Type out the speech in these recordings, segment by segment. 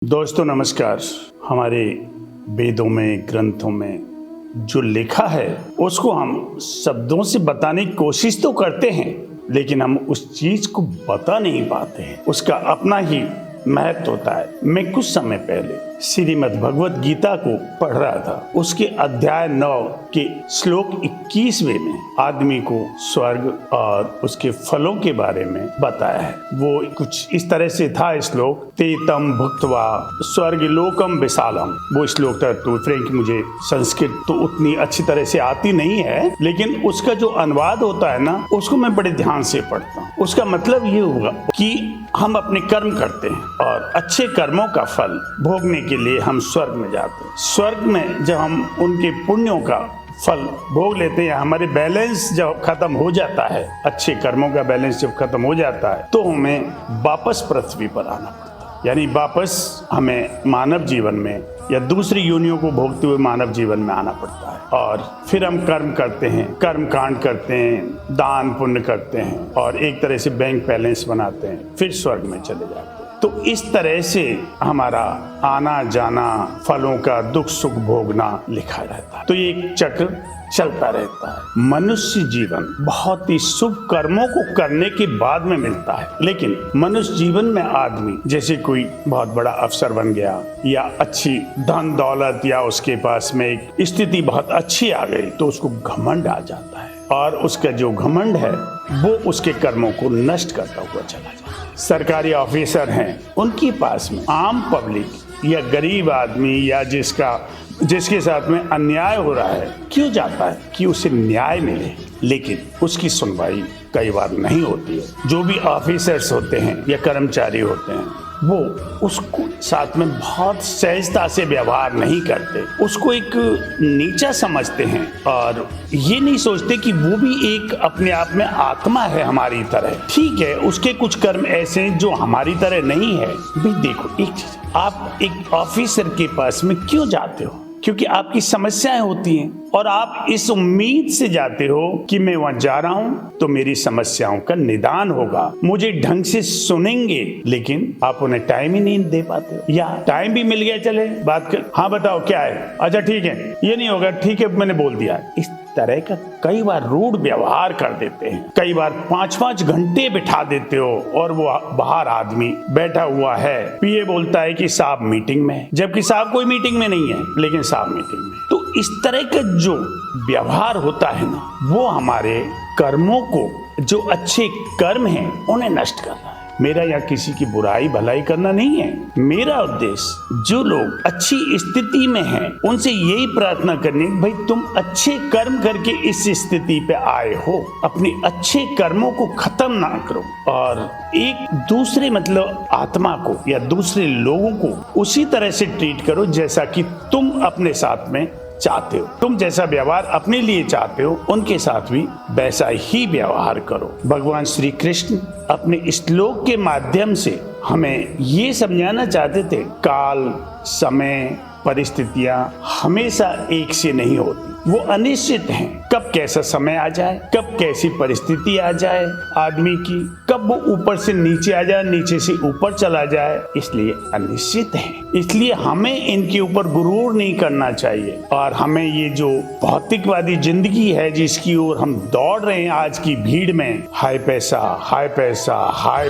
दोस्तों नमस्कार। हमारे वेदों में, ग्रंथों में जो लिखा है उसको हम शब्दों से बताने की कोशिश तो करते हैं, लेकिन हम उस चीज को बता नहीं पाते हैं। उसका अपना ही महत्व होता है। मैं कुछ समय पहले श्रीमद् भगवत गीता को पढ़ रहा था। उसके अध्याय 9 के श्लोक 21वें में आदमी को स्वर्ग और उसके फलों के बारे में बताया है। वो कुछ इस तरह से था श्लोक, ते तम भुक्त्वा स्वर्ग लोकम विशालम। वो श्लोक था। तो फ्रेंक मुझे संस्कृत तो उतनी अच्छी तरह से आती नहीं है, लेकिन उसका जो अनुवाद होता है ना, उसको मैं बड़े ध्यान से पढ़ता हूँ। उसका मतलब ये होगा कि हम अपने कर्म करते हैं और अच्छे कर्मों का फल भोगने के लिए हम स्वर्ग में जाते हैं। स्वर्ग में जब हम उनके पुण्यों का फल भोग लेते हैं, हमारे बैलेंस जब खत्म हो जाता है, अच्छे कर्मों का बैलेंस जब खत्म हो जाता है, तो हमें वापस पृथ्वी पर आना पड़ता है। यानी वापस हमें मानव जीवन में या दूसरी योनियों को भोगते हुए मानव जीवन में आना पड़ता है। और फिर हम कर्म करते हैं, कर्म कांड करते हैं, दान पुण्य करते हैं और एक तरह से बैंक बैलेंस बनाते हैं, फिर स्वर्ग में चले जाते हैं। तो इस तरह से हमारा आना जाना, फलों का दुख सुख भोगना लिखा रहता है। तो ये एक चक्र चलता रहता है। मनुष्य जीवन बहुत ही शुभ कर्मों को करने के बाद में मिलता है, लेकिन मनुष्य जीवन में आदमी जैसे कोई बहुत बड़ा अफसर बन गया या अच्छी धन दौलत या उसके पास में एक स्थिति बहुत अच्छी आ गई, तो उसको घमंड आ जाता है और उसका जो घमंड है वो उसके कर्मों को नष्ट करता हुआ चला जाता है। सरकारी ऑफिसर हैं, उनके पास में आम पब्लिक या गरीब आदमी या जिसके साथ में अन्याय हो रहा है क्यों जाता है कि उसे न्याय मिले, लेकिन उसकी सुनवाई कई बार नहीं होती है। जो भी ऑफिसर्स होते हैं या कर्मचारी होते हैं, वो उसको साथ में बहुत सहजता से व्यवहार नहीं करते, उसको एक नीचा समझते हैं और ये नहीं सोचते कि वो भी एक अपने आप में आत्मा है हमारी तरह। ठीक है, उसके कुछ कर्म ऐसे हैं जो हमारी तरह नहीं है। भाई देखो, एक चीज, आप एक ऑफिसर के पास में क्यों जाते हो? क्योंकि आपकी समस्याएं होती हैं और आप इस उम्मीद से जाते हो कि मैं वहां जा रहा हूं तो मेरी समस्याओं का निदान होगा, मुझे ढंग से सुनेंगे, लेकिन आप उन्हें टाइम ही नहीं दे पाते हो। या टाइम भी मिल गया, चले बात कर, हाँ बताओ क्या है, अच्छा ठीक है, ये नहीं होगा, ठीक है मैंने बोल दिया। इस तरह का कई बार रूढ़ व्यवहार कर देते हैं। कई बार 5-5 घंटे बिठा देते हो और वो बाहर आदमी बैठा हुआ है, पीए बोलता है कि साहब मीटिंग में है, जबकि साहब कोई मीटिंग में नहीं है, लेकिन साहब मीटिंग में। तो इस तरह का जो व्यवहार होता है ना, वो हमारे कर्मों को, जो अच्छे कर्म हैं उन्हें नष्ट कर रहा है। मेरा यहाँ किसी की बुराई भलाई करना नहीं है। मेरा उद्देश्य जो लोग अच्छी स्थिति में हैं उनसे यही प्रार्थना करनी, भाई तुम अच्छे कर्म करके इस स्थिति पे आए हो, अपने अच्छे कर्मों को खत्म ना करो और एक दूसरे मतलब आत्मा को या दूसरे लोगों को उसी तरह से ट्रीट करो जैसा कि तुम अपने साथ में चाहते हो। तुम जैसा व्यवहार अपने लिए चाहते हो, उनके साथ भी वैसा ही व्यवहार करो। भगवान श्री कृष्ण अपने श्लोक के माध्यम से हमें ये समझाना चाहते थे, काल, समय, परिस्थितियां हमेशा एक से नहीं होती, वो अनिश्चित हैं। कब कैसा समय आ जाए, कब कैसी परिस्थिति आ जाए आदमी की, कब वो ऊपर से नीचे आ जाए, नीचे से ऊपर चला जाए, इसलिए अनिश्चित है। इसलिए हमें इनके ऊपर गुरूर नहीं करना चाहिए और हमें ये जो भौतिकवादी जिंदगी है जिसकी ओर हम दौड़ रहे हैं आज की भीड़ में, हाई पैसा, हाई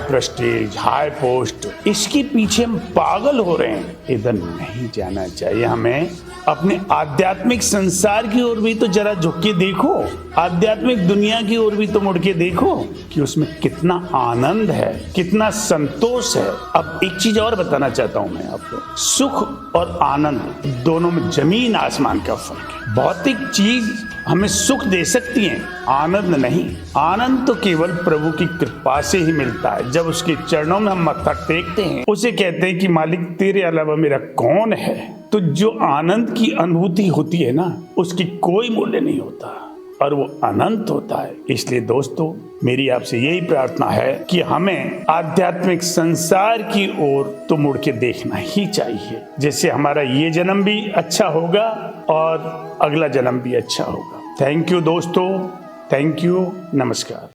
प्रेस्टीज, हाई पोस्ट, इसके पीछे हम पागल हो रहे हैं। इधर नहीं जाना चाहिए। हमें अपने आध्यात्मिक संसार की ओर भी तो जरा झुक के देखो, आध्यात्मिक दुनिया की ओर भी तो मुड़ के देखो कि उसमें कितना आनंद है, कितना संतोष है। अब एक चीज और बताना चाहता हूं मैं आपको, सुख और आनंद दोनों में जमीन आसमान का फर्क है। भौतिक चीज हमें सुख दे सकती है, आनंद नहीं। आनंद तो केवल प्रभु की कृपा से ही मिलता है। जब उसके चरणों में हम मत्था टेकते हैं, उसे कहते हैं कि मालिक तेरे अलावा मेरा कौन है, तो जो आनंद की अनुभूति होती है ना, उसकी कोई मूल्य नहीं होता और वो अनंत होता है। इसलिए दोस्तों, मेरी आपसे यही प्रार्थना है कि हमें आध्यात्मिक संसार की ओर तो मुड़ के देखना ही चाहिए, जिससे हमारा ये जन्म भी अच्छा होगा और अगला जन्म भी अच्छा होगा। थैंक यू दोस्तों, थैंक यू, नमस्कार।